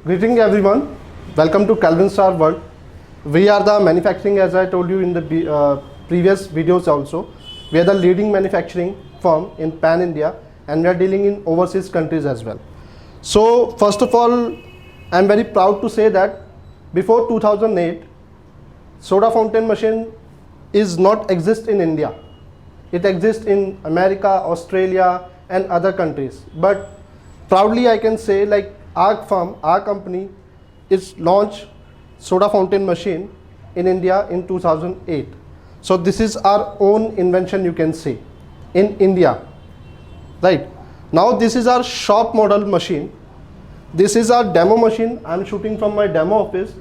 Greeting everyone. Welcome to Calvin Star World. We are the manufacturing, as I told you in the previous videos also. We are the leading manufacturing firm in Pan India, and we are dealing in overseas countries as well. So first of all, I am very proud to say that before 2008, soda fountain machine is not exist in India. It exists in America, Australia, and other countries. But proudly I can say, like, our firm, our company is launched soda fountain machine in India in 2008. So this is our own invention, you can say, in India. Right. Now this is our shop model machine. This is our demo machine. I'm shooting from my demo office.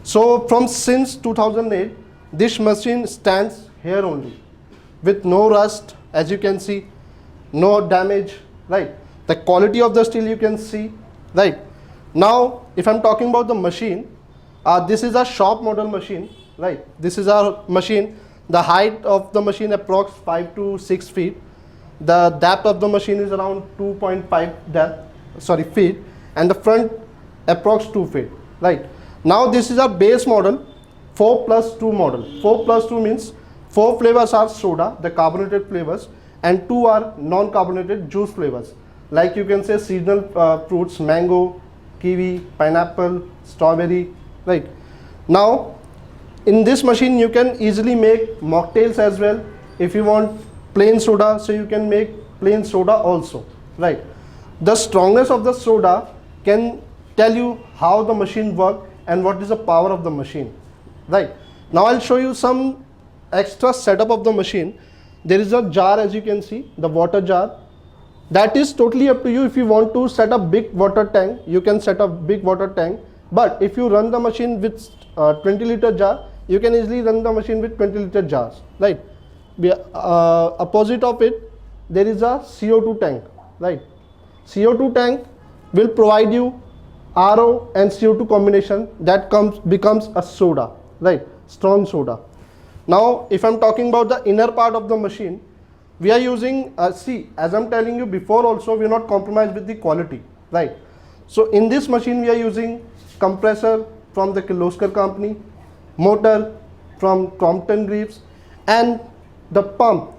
So from since 2008, this machine stands here only with no rust, as you can see, no damage, right? The quality of the steel you can see, right? Now, if I'm talking about the machine, this is a shop model machine, right? This is our machine. The height of the machine approx 5 to 6 feet. The depth of the machine is around 2.5 feet, and the front approx 2 feet, right? Now this is our base model, 4+2 model. 4+2 means 4 flavors are soda, the carbonated flavors, and 2 are non-carbonated juice flavors. Like you can say seasonal fruits, mango, kiwi, pineapple, strawberry, right? Now, in this machine you can easily make mocktails as well. If you want plain soda, so you can make plain soda also, right? The strongness of the soda can tell you how the machine works and what is the power of the machine, right? Now I'll show you some extra setup of the machine. There is a jar, as you can see, the water jar. That is totally up to you. If you want to set a big water tank, you can set a big water tank. But if you run the machine with 20-liter jar, you can easily run the machine with 20-liter jars, right? Opposite of it, there is a CO2 tank, right? CO2 tank will provide you RO and CO2 combination that becomes a soda, right? Strong soda. Now, if I'm talking about the inner part of the machine, we are using, see, as I'm telling you before also, we are not compromised with the quality, right? So in this machine, we are using compressor from the Kirloskar company, motor from Crompton Greaves, and the pump,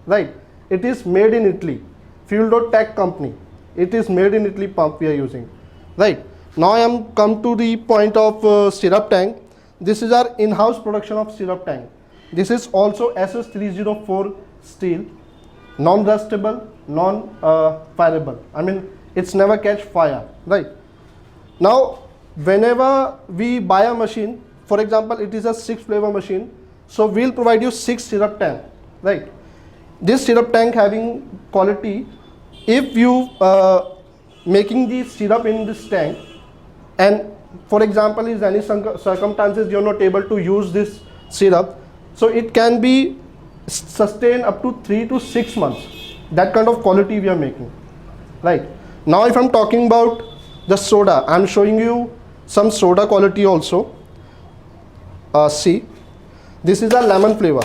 right? It is made in Italy, Fuel.Tech company. It is made in Italy pump we are using, right? Now I am come to the point of syrup tank. This is our in-house production of syrup tank. This is also SS304 steel, non-rustable, non-fireable. I mean, it's never catch fire, right? Now, whenever we buy a machine, for example, it is a 6 flavor machine, so we'll provide you 6 syrup tank, right? This syrup tank having quality, if you making the syrup in this tank, and for example, is any circumstances you're not able to use this syrup, so it can be sustained up to 3 to 6 months. That kind of quality we are making, right? Now if I'm talking about the soda, I'm showing you some soda quality also. See, this is a lemon flavor.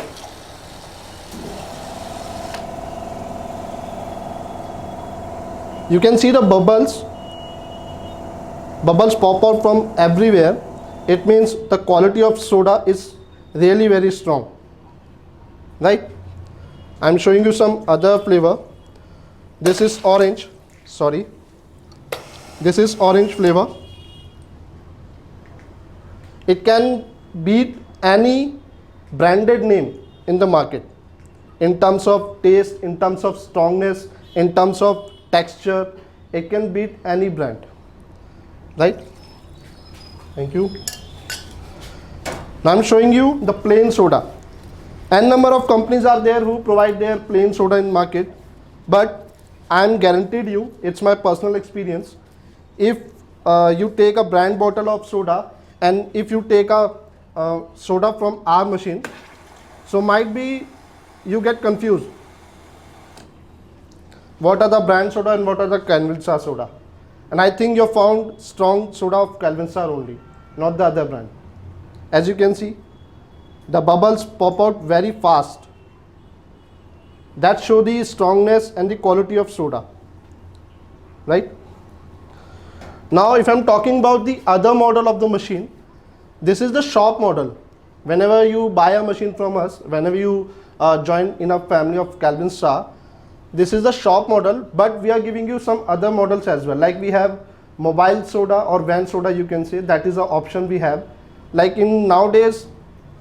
You can see the bubbles pop out from everywhere. It means the quality of soda is really very strong, right? I'm showing you some other flavor. This is orange, sorry. This is orange flavor. It can beat any branded name in the market in terms of taste, in terms of strongness, in terms of texture. It can beat any brand, right? Thank you. Now I'm showing you the plain soda. N number of companies are there who provide their plain soda in market, but I'm guaranteed you, it's my personal experience, if you take a brand bottle of soda and if you take a soda from our machine, so might be you get confused. What are the brand soda and what are the Calvin Star soda? And I think you found strong soda of Calvin Star only, not the other brand. As you can see, the bubbles pop out very fast. That show the strongness and the quality of soda, right? Now if I'm talking about the other model of the machine, this is the shop model. Whenever you buy a machine from us, whenever you join in a family of Calvin Star, this is the shop model, but we are giving you some other models as well. Like we have mobile soda or van soda, you can say, that is the option we have. Like in nowadays,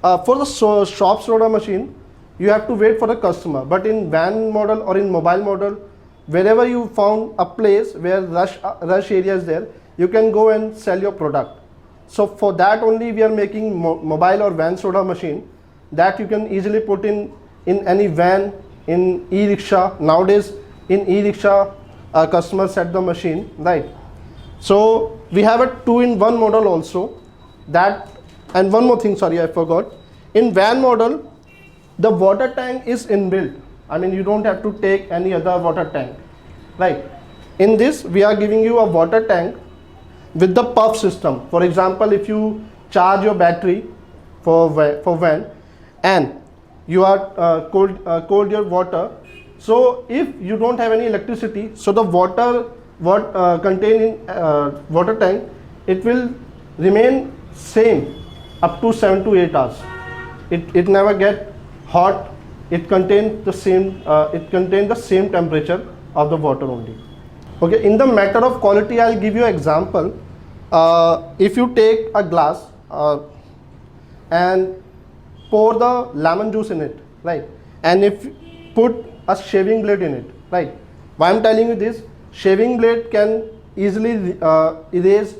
for the shop soda machine, you have to wait for the customer, but in van model or in mobile model, wherever you found a place where rush area is there, you can go and sell your product. So for that only we are making mobile or van soda machine that you can easily put in any van, in e-rickshaw. Nowadays in e-rickshaw, customers set the machine, right? So we have a 2-in-1 model also. That, and one more thing, sorry, I forgot. In van model, the water tank is inbuilt. I mean, you don't have to take any other water tank, right? In this, we are giving you a water tank with the puff system. For example, if you charge your battery for van and you are cold your water, so if you don't have any electricity, so the water contained in water tank, it will remain same up to 7 to 8 hours. It never get hot. It contains the same temperature of the water only. Okay, in the matter of quality, I'll give you an example. If you take a glass and pour the lemon juice in it, right, and if you put a shaving blade in it, right, why I'm telling you this, shaving blade can easily erase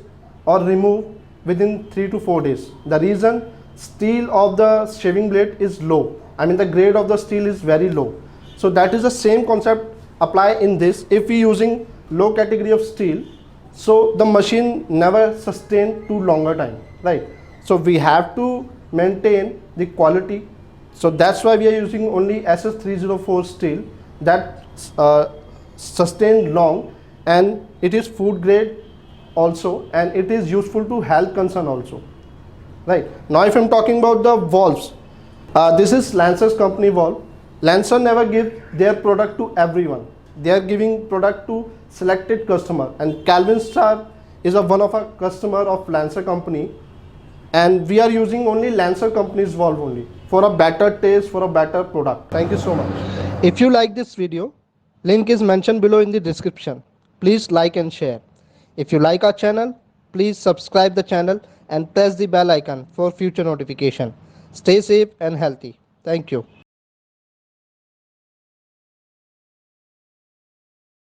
or remove within 3 to 4 days. The reason, steel of the shaving blade is low. I mean, the grade of the steel is very low. So that is the same concept apply in this. If we using low category of steel, so the machine never sustain too longer time, right? So we have to maintain the quality. So that's why we are using only SS304 steel that sustain long, and it is food grade also, and it is useful to health concern also, right? Now if I'm talking about the valves, this is Lancer's company valve. Lancer never give their product to everyone. They are giving product to selected customer, and Calvin Star is one of a customer of Lancer company, and we are using only Lancer company's valve only for a better taste, for a better product. Thank you so much. If you like this video, link is mentioned below in the description. Please like and share. If you like our channel, please subscribe the channel and press the bell icon for future notification. Stay safe and healthy. Thank you.